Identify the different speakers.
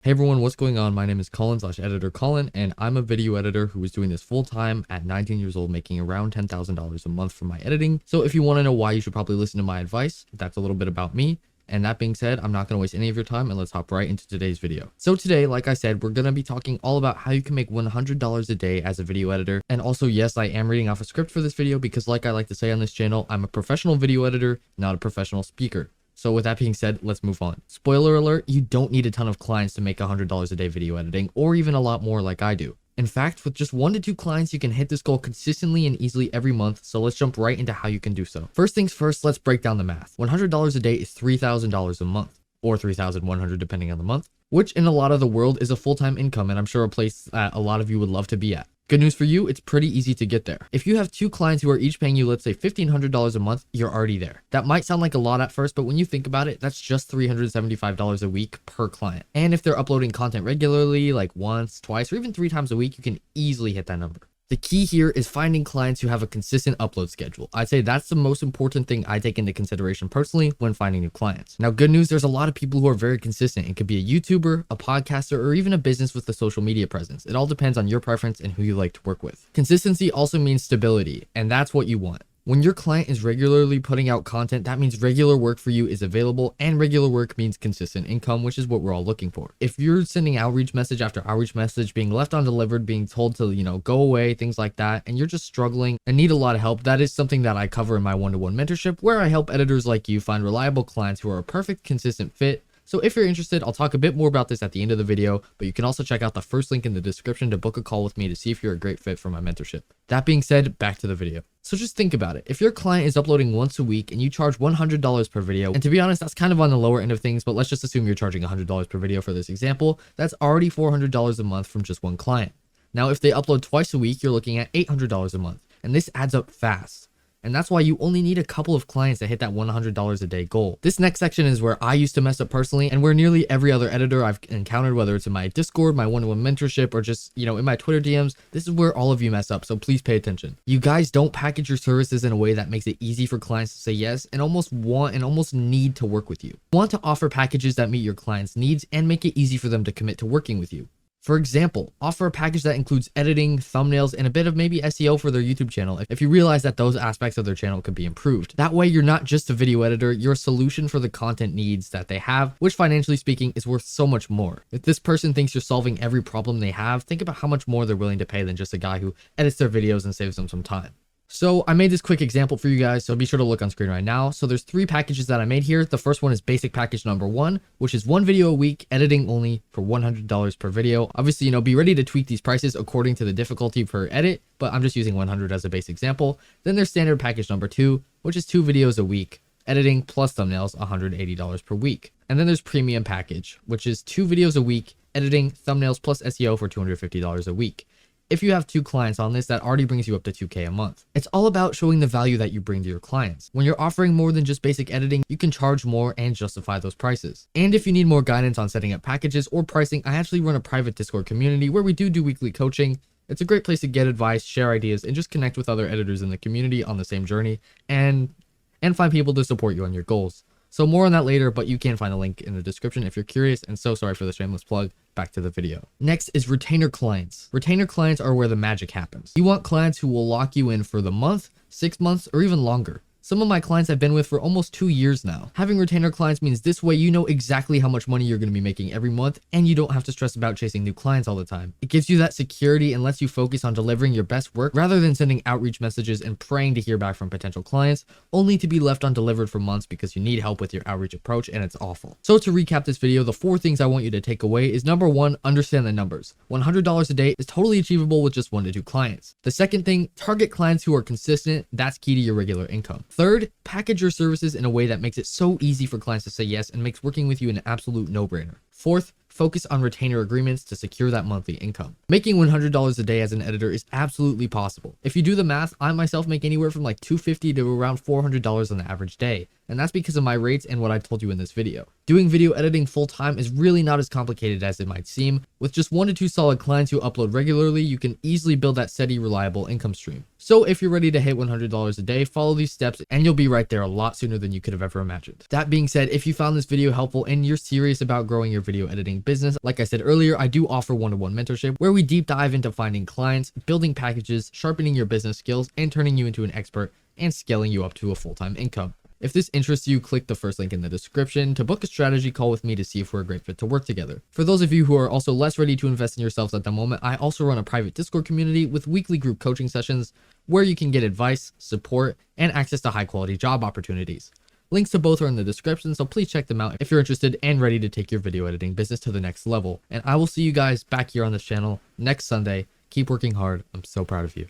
Speaker 1: Hey everyone, what's going on? My name is Colin/editor Colin, and I'm a video editor who is doing this full time at 19 years old, making around $10,000 a month from my editing. So if you want to know why, you should probably listen to my advice. That's a little bit about me. And that being said, I'm not going to waste any of your time, and let's hop right into today's video. So today, like I said, we're going to be talking all about how you can make $100 a day as a video editor. And also, yes, I am reading off a script for this video because, like I like to say on this channel, I'm a professional video editor, not a professional speaker. So with that being said, let's move on. Spoiler alert, you don't need a ton of clients to make $100 a day video editing, or even a lot more like I do. In fact, with just 1 to 2 clients, you can hit this goal consistently and easily every month, so let's jump right into how you can do so. First things first, let's break down the math. $100 a day is $3,000 a month, or $3,100 depending on the month, which in a lot of the world is a full-time income, and I'm sure a place that a lot of you would love to be at. Good news for you, it's pretty easy to get there. If you have 2 clients who are each paying you, let's say $1,500 a month, you're already there. That might sound like a lot at first, but when you think about it, that's just $375 a week per client. And if they're uploading content regularly, like once, twice, or even 3 times a week, you can easily hit that number. The key here is finding clients who have a consistent upload schedule. I'd say that's the most important thing I take into consideration personally when finding new clients. Now, good news, there's a lot of people who are very consistent. It could be a YouTuber, a podcaster, or even a business with a social media presence. It all depends on your preference and who you like to work with. Consistency also means stability, and that's what you want. When your client is regularly putting out content, that means regular work for you is available, and regular work means consistent income, which is what we're all looking for. If you're sending outreach message after outreach message, being left undelivered, being told to, go away, things like that, and you're just struggling and need a lot of help, that is something that I cover in my one-to-one mentorship, where I help editors like you find reliable clients who are a perfect, consistent fit. So if you're interested, I'll talk a bit more about this at the end of the video, but you can also check out the first link in the description to book a call with me to see if you're a great fit for my mentorship. That being said, back to the video. So just think about it. If your client is uploading once a week and you charge $100 per video, and to be honest, that's kind of on the lower end of things, but let's just assume you're charging $100 per video for this example, that's already $400 a month from just one client. Now, if they upload twice a week, you're looking at $800 a month, and this adds up fast. And that's why you only need a couple of clients to hit that $100 a day goal. This next section is where I used to mess up personally, and where nearly every other editor I've encountered, whether it's in my Discord, my one-to-one mentorship, or just, in my Twitter DMs, this is where all of you mess up, so please pay attention. You guys don't package your services in a way that makes it easy for clients to say yes and almost need to work with you. You want to offer packages that meet your clients' needs and make it easy for them to commit to working with you. For example, offer a package that includes editing, thumbnails, and a bit of maybe SEO for their YouTube channel if you realize that those aspects of their channel could be improved. That way, you're not just a video editor, you're a solution for the content needs that they have, which financially speaking is worth so much more. If this person thinks you're solving every problem they have, think about how much more they're willing to pay than just a guy who edits their videos and saves them some time. So I made this quick example for you guys, so be sure to look on screen right now. So there's 3 packages that I made here. The first one is basic package number 1, which is 1 video a week, editing only for $100 per video. Obviously, be ready to tweak these prices according to the difficulty per edit, but I'm just using 100 as a base example. Then there's standard package number 2, which is 2 videos a week, editing plus thumbnails, $180 per week. And then there's premium package, which is 2 videos a week, editing, thumbnails plus SEO for $250 a week. If you have 2 clients on this, that already brings you up to $2K a month. It's all about showing the value that you bring to your clients. When you're offering more than just basic editing, you can charge more and justify those prices. And if you need more guidance on setting up packages or pricing, I actually run a private Discord community where we do weekly coaching. It's a great place to get advice, share ideas, and just connect with other editors in the community on the same journey and find people to support you on your goals. So more on that later, but you can find a link in the description if you're curious, and so sorry for the shameless plug. Back to the video. Next is retainer clients. Retainer clients are where the magic happens. You want clients who will lock you in for the month, 6 months, or even longer. Some of my clients I've been with for almost 2 years now. Having retainer clients means this way you know exactly how much money you're going to be making every month, and you don't have to stress about chasing new clients all the time. It gives you that security and lets you focus on delivering your best work rather than sending outreach messages and praying to hear back from potential clients, only to be left undelivered for months because you need help with your outreach approach and it's awful. So to recap this video, the 4 things I want you to take away is number 1, understand the numbers. $100 a day is totally achievable with just 1 to 2 clients. The second thing, target clients who are consistent. That's key to your regular income. Third, package your services in a way that makes it so easy for clients to say yes and makes working with you an absolute no-brainer. Fourth, focus on retainer agreements to secure that monthly income. Making $100 a day as an editor is absolutely possible. If you do the math, I myself make anywhere from like $250 to around $400 on the average day. And that's because of my rates and what I told you in this video. Doing video editing full time is really not as complicated as it might seem. With just 1 to 2 solid clients who upload regularly, you can easily build that steady, reliable income stream. So if you're ready to hit $100 a day, follow these steps and you'll be right there a lot sooner than you could have ever imagined. That being said, if you found this video helpful and you're serious about growing your video editing editing business. Like I said earlier, I do offer one-to-one mentorship where we deep dive into finding clients, building packages, sharpening your business skills, and turning you into an expert and scaling you up to a full-time income. If this interests you, click the first link in the description to book a strategy call with me to see if we're a great fit to work together. For those of you who are also less ready to invest in yourselves at the moment, I also run a private Discord community with weekly group coaching sessions where you can get advice, support, and access to high-quality job opportunities. Links to both are in the description, so please check them out if you're interested and ready to take your video editing business to the next level. And I will see you guys back here on this channel next Sunday. Keep working hard. I'm so proud of you.